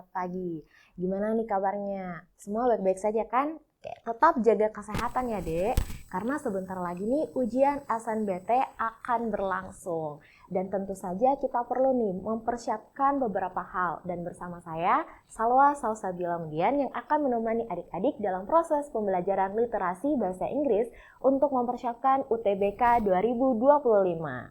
selamat pagi. Gimana nih kabarnya? Semua baik-baik saja kan? Oke, tetap jaga kesehatan ya dek, karena sebentar lagi nih ujian SNBT akan berlangsung. Dan tentu saja kita perlu nih mempersiapkan beberapa hal. Dan bersama saya, Salwa Salsabila Mudian yang akan menemani adik-adik dalam proses pembelajaran literasi bahasa Inggris untuk mempersiapkan UTBK 2025.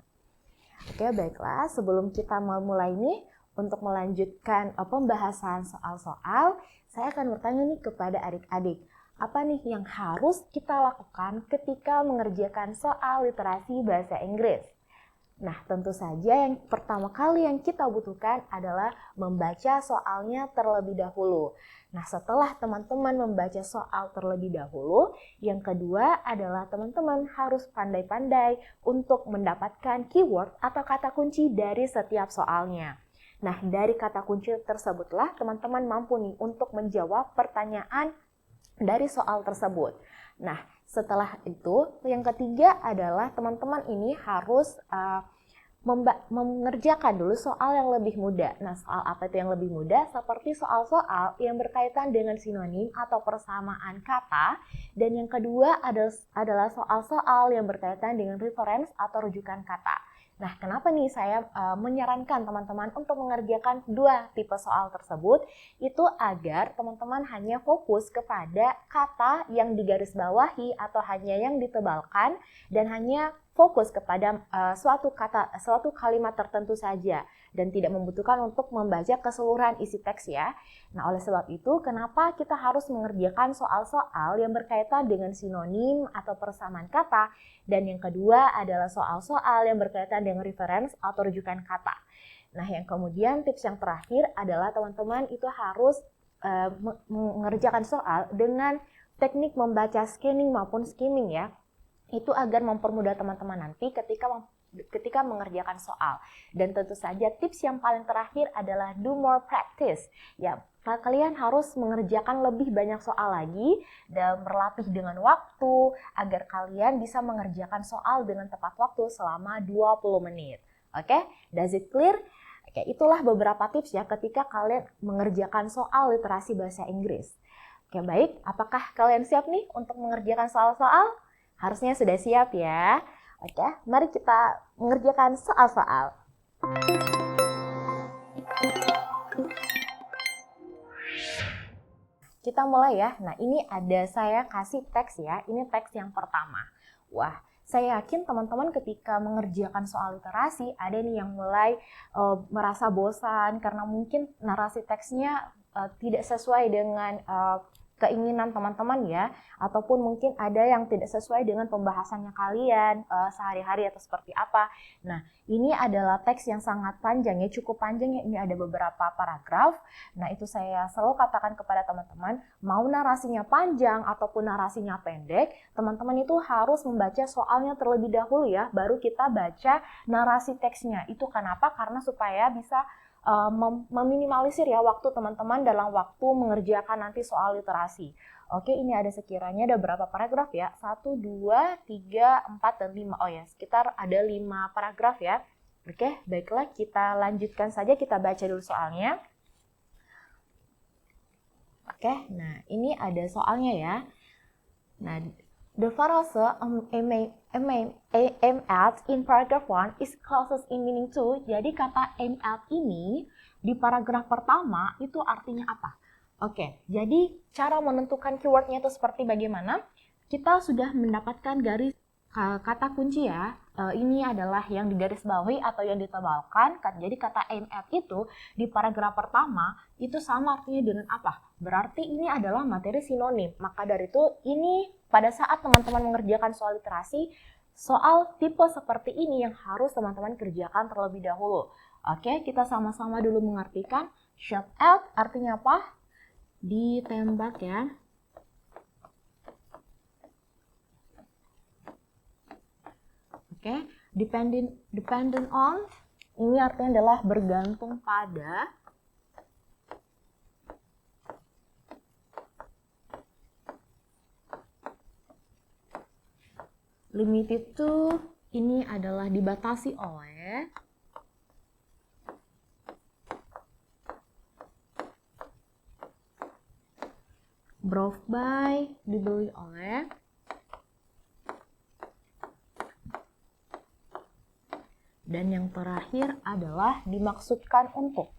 Oke, baiklah. Sebelum kita mulai nih, untuk melanjutkan pembahasan soal-soal, saya akan bertanya nih kepada adik-adik. Apa nih yang harus kita lakukan ketika mengerjakan soal literasi bahasa Inggris? Nah, tentu saja yang pertama kali yang kita butuhkan adalah membaca soalnya terlebih dahulu. Nah, setelah teman-teman membaca soal terlebih dahulu, yang kedua adalah teman-teman harus pandai-pandai untuk mendapatkan keyword atau kata kunci dari setiap soalnya. Nah, dari kata kunci tersebutlah teman-teman mampu nih untuk menjawab pertanyaan dari soal tersebut. Nah, setelah itu, yang ketiga adalah teman-teman ini harus mengerjakan dulu soal yang lebih mudah. Nah, soal apa itu yang lebih mudah? Seperti soal-soal yang berkaitan dengan sinonim atau persamaan kata. Dan yang kedua adalah soal-soal yang berkaitan dengan reference atau rujukan kata. Nah, kenapa nih saya menyarankan teman-teman untuk mengerjakan dua tipe soal tersebut? Itu agar teman-teman hanya fokus kepada kata yang digarisbawahi atau hanya yang ditebalkan dan hanya fokus kepada suatu kalimat tertentu saja dan tidak membutuhkan untuk membaca keseluruhan isi teks ya. Nah, oleh sebab itu kenapa kita harus mengerjakan soal-soal yang berkaitan dengan sinonim atau persamaan kata, dan yang kedua adalah soal-soal yang berkaitan dengan reference atau rujukan kata. Nah, yang kemudian tips yang terakhir adalah teman-teman itu harus mengerjakan soal dengan teknik membaca scanning maupun skimming ya. Itu agar mempermudah teman-teman nanti ketika mengerjakan soal. Dan tentu saja tips yang paling terakhir adalah do more practice. Ya, kalian harus mengerjakan lebih banyak soal lagi dan berlatih dengan waktu agar kalian bisa mengerjakan soal dengan tepat waktu selama 20 menit. Oke, does it clear? Oke, itulah beberapa tips ya ketika kalian mengerjakan soal literasi bahasa Inggris. Oke, baik. Apakah kalian siap nih untuk mengerjakan soal-soal? Harusnya sudah siap ya. Oke, mari kita mengerjakan soal-soal. Kita mulai ya. Nah, ini ada saya kasih teks ya. Ini teks yang pertama. Wah, saya yakin teman-teman ketika mengerjakan soal literasi, ada nih yang mulai merasa bosan karena mungkin narasi teksnya tidak sesuai dengan keinginan teman-teman ya, ataupun mungkin ada yang tidak sesuai dengan pembahasannya kalian sehari-hari atau seperti apa. Nah, ini adalah teks yang sangat panjang ya, cukup panjang ya, ini ada beberapa paragraf. Nah, itu saya selalu katakan kepada teman-teman, mau narasinya panjang ataupun narasinya pendek, teman-teman itu harus membaca soalnya terlebih dahulu ya, baru kita baca narasi teksnya. Itu kenapa? Karena supaya bisa meminimalisir ya waktu teman-teman dalam waktu mengerjakan nanti soal literasi. Oke, ini ada sekiranya ada berapa paragraf ya? 1, 2, 3, 4, dan 5. Oh ya, sekitar ada 5 paragraf ya. Oke, baiklah kita lanjutkan saja, kita baca dulu soalnya. Oke, nah ini ada soalnya ya. Nah, the phrase aim at in paragraph 1 is closest in meaning to. Jadi kata aim at ini di paragraf pertama itu artinya apa? Oke, jadi cara menentukan keywordnya itu seperti bagaimana? Kita sudah mendapatkan garis kata kunci ya. Ini adalah yang digarisbawahi atau yang ditebalkan. Jadi kata aim at itu di paragraf pertama itu sama artinya dengan apa? Berarti ini adalah materi sinonim. Maka dari itu ini pada saat teman-teman mengerjakan soal literasi, soal tipe seperti ini yang harus teman-teman kerjakan terlebih dahulu. Oke, kita sama-sama dulu mengartikan. Shoot at artinya apa? Ditembak ya. Oke, dependent on ini artinya adalah bergantung pada. Limited to ini adalah dibatasi oleh. brought by dibeli oleh, dan yang terakhir adalah dimaksudkan untuk.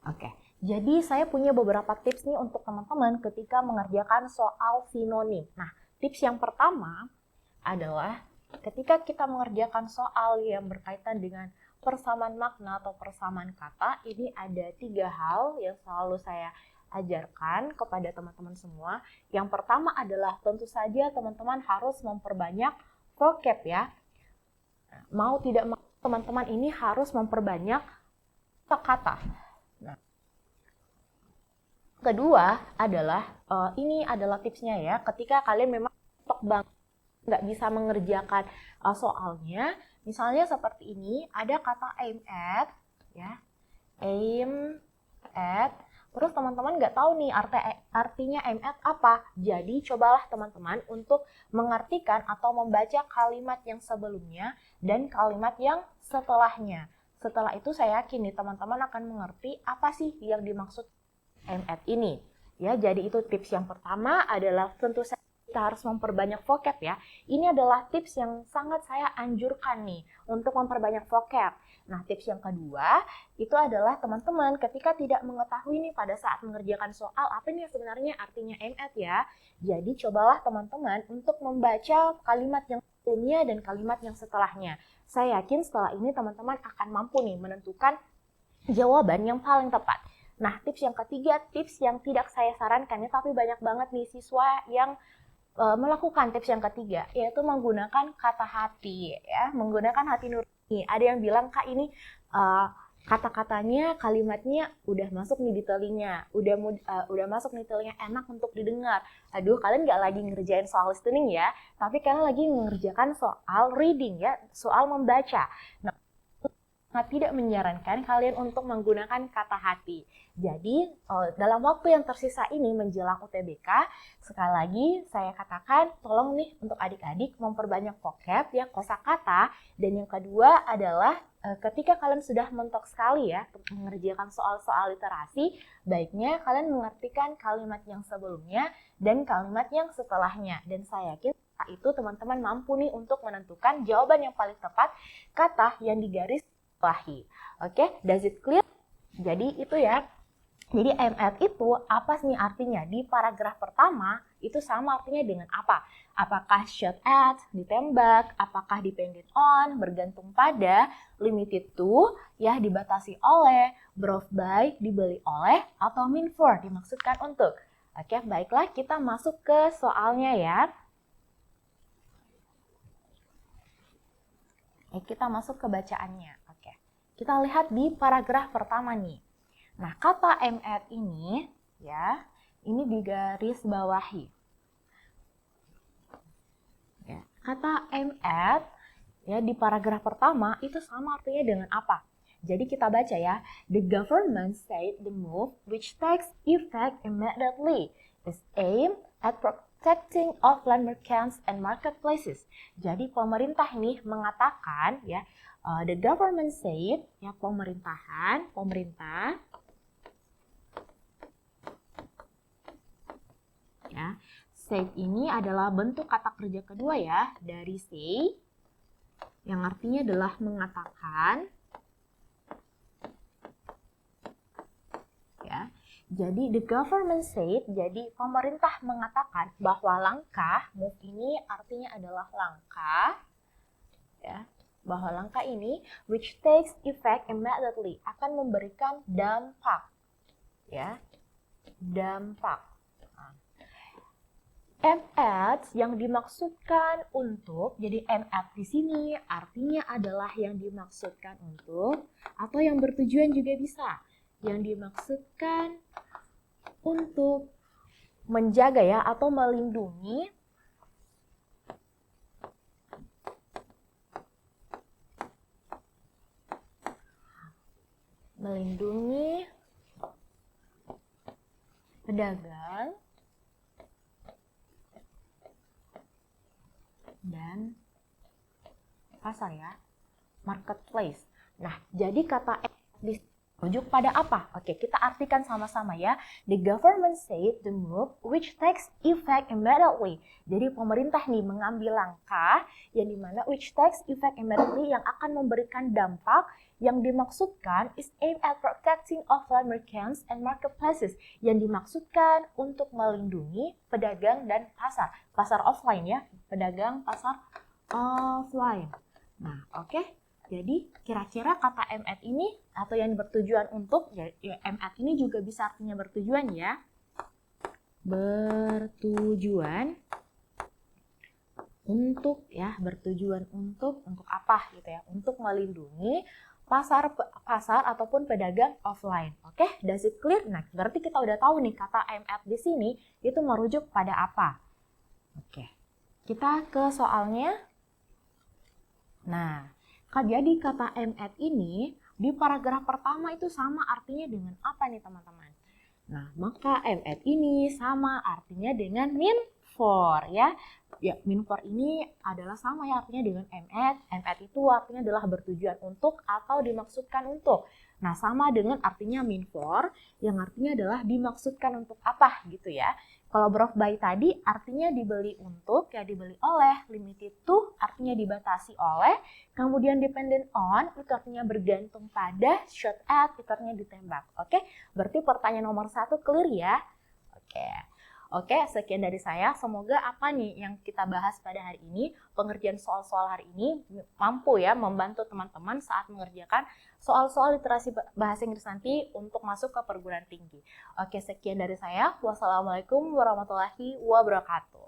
Oke, jadi saya punya beberapa tips nih untuk teman-teman ketika mengerjakan soal sinonim. Nah, tips yang pertama adalah ketika kita mengerjakan soal yang berkaitan dengan persamaan makna atau persamaan kata, ini ada 3 hal yang selalu saya ajarkan kepada teman-teman semua. Yang pertama adalah tentu saja teman-teman harus memperbanyak vocab ya. Mau tidak mau teman-teman ini harus memperbanyak kata-kata. Nah, kedua adalah ini adalah tipsnya ya, ketika kalian memang stok banget nggak bisa mengerjakan soalnya, misalnya seperti ini, ada kata aim at, ya, aim at, terus teman-teman nggak tahu nih artinya aim at apa, jadi cobalah teman-teman untuk mengartikan atau membaca kalimat yang sebelumnya dan kalimat yang setelahnya. Setelah itu saya yakin nih teman-teman akan mengerti apa sih yang dimaksud aim at ini. Ya, jadi itu tips yang pertama adalah tentu saja kita harus memperbanyak vocab ya. Ini adalah tips yang sangat saya anjurkan nih untuk memperbanyak vocab. Nah, tips yang kedua itu adalah teman-teman ketika tidak mengetahui nih pada saat mengerjakan soal apa nih sebenarnya artinya aim at ya. Jadi cobalah teman-teman untuk membaca kalimat yang sebelumnya dan kalimat yang setelahnya. Saya yakin setelah ini teman-teman akan mampu nih menentukan jawaban yang paling tepat. Nah, tips yang ketiga, tips yang tidak saya sarankan ya, tapi banyak banget nih siswa yang melakukan tips yang ketiga, yaitu menggunakan kata hati ya, menggunakan hati nurani. Ada yang bilang, Kak, ini kata-katanya, kalimatnya udah masuk nih di telinga, udah masuk nih telinga, enak untuk didengar. Aduh, kalian nggak lagi ngerjain soal listening ya, tapi kalian lagi mengerjakan soal reading ya, soal membaca. Nah, tidak menyarankan kalian untuk menggunakan kata hati. Jadi, dalam waktu yang tersisa ini menjelang UTBK, sekali lagi saya katakan tolong nih untuk adik-adik memperbanyak vocab ya, kosakata, dan yang kedua adalah ketika kalian sudah mentok sekali ya mengerjakan soal-soal literasi, baiknya kalian mengartikan kalimat yang sebelumnya dan kalimat yang setelahnya. Dan saya yakin itu teman-teman mampu nih untuk menentukan jawaban yang paling tepat kata yang digaris bawahi. Oke, does it clear? Jadi itu ya. Jadi aim at itu apa sih artinya? Di paragraf pertama itu sama artinya dengan apa? Apakah shot at, ditembak, apakah dependent on, bergantung pada, limited to, ya dibatasi oleh, brought by, dibeli oleh, atau mean for, dimaksudkan untuk. Oke, baiklah kita masuk ke soalnya ya. Kita masuk ke bacaannya. Oke. Kita lihat di paragraf pertama nih. Nah, kata aim at ini ya, ini digaris bawahi. Ya, kata aim at ya di paragraf pertama itu sama artinya dengan apa? Jadi kita baca ya, the government said the move which takes effect immediately is aimed at protecting offline merchants and marketplaces. Jadi pemerintah nih mengatakan ya, the government said ya pemerintah ya, said ini adalah bentuk kata kerja kedua ya dari say yang artinya adalah mengatakan ya. Jadi the government said, jadi pemerintah mengatakan bahwa langkah move ini artinya adalah langkah ya, bahwa langkah ini which takes effect immediately akan memberikan dampak ya, dampak. Aim at yang dimaksudkan untuk, jadi aim at di sini artinya adalah yang dimaksudkan untuk atau yang bertujuan juga bisa. Yang dimaksudkan untuk menjaga ya atau melindungi pedagang dan pasar ya, marketplace. Nah, jadi kata merujuk pada apa? Oke, kita artikan sama-sama ya. The government said the move which takes effect immediately. Jadi pemerintah nih mengambil langkah yang dimana which takes effect immediately yang akan memberikan dampak yang dimaksudkan is aimed at protecting offline merchants and marketplaces. Yang dimaksudkan untuk melindungi pedagang dan pasar. Pasar offline ya, pedagang pasar offline. Nah, oke. Jadi kira-kira kata M@, ini atau yang bertujuan untuk, ya M@ ini juga bisa artinya bertujuan ya. Bertujuan untuk ya, bertujuan untuk apa gitu ya? Untuk melindungi pasar ataupun pedagang offline. Oke, does it clear? Nah, berarti kita udah tahu nih kata M@ di sini itu merujuk pada apa. Oke. Kita ke soalnya. Nah, jadi kata M@ ini di paragraf pertama itu sama artinya dengan apa nih teman-teman? Nah, maka M@ ini sama artinya dengan mean for ya. Ya, mean for ini adalah sama ya artinya dengan M@. M@ itu artinya adalah bertujuan untuk atau dimaksudkan untuk. Nah, sama dengan artinya mean for yang artinya adalah dimaksudkan untuk apa gitu ya. Kalau brought by tadi artinya dibeli untuk, ya dibeli oleh, limited to artinya dibatasi oleh, kemudian dependent on itu artinya bergantung pada, shot at itu artinya ditembak. Oke, berarti pertanyaan nomor 1 clear ya. Oke, sekian dari saya. Semoga apa nih yang kita bahas pada hari ini, pengerjaan soal-soal hari ini mampu ya membantu teman-teman saat mengerjakan soal-soal literasi bahasa Inggris nanti untuk masuk ke perguruan tinggi. Oke, sekian dari saya. Wassalamualaikum warahmatullahi wabarakatuh.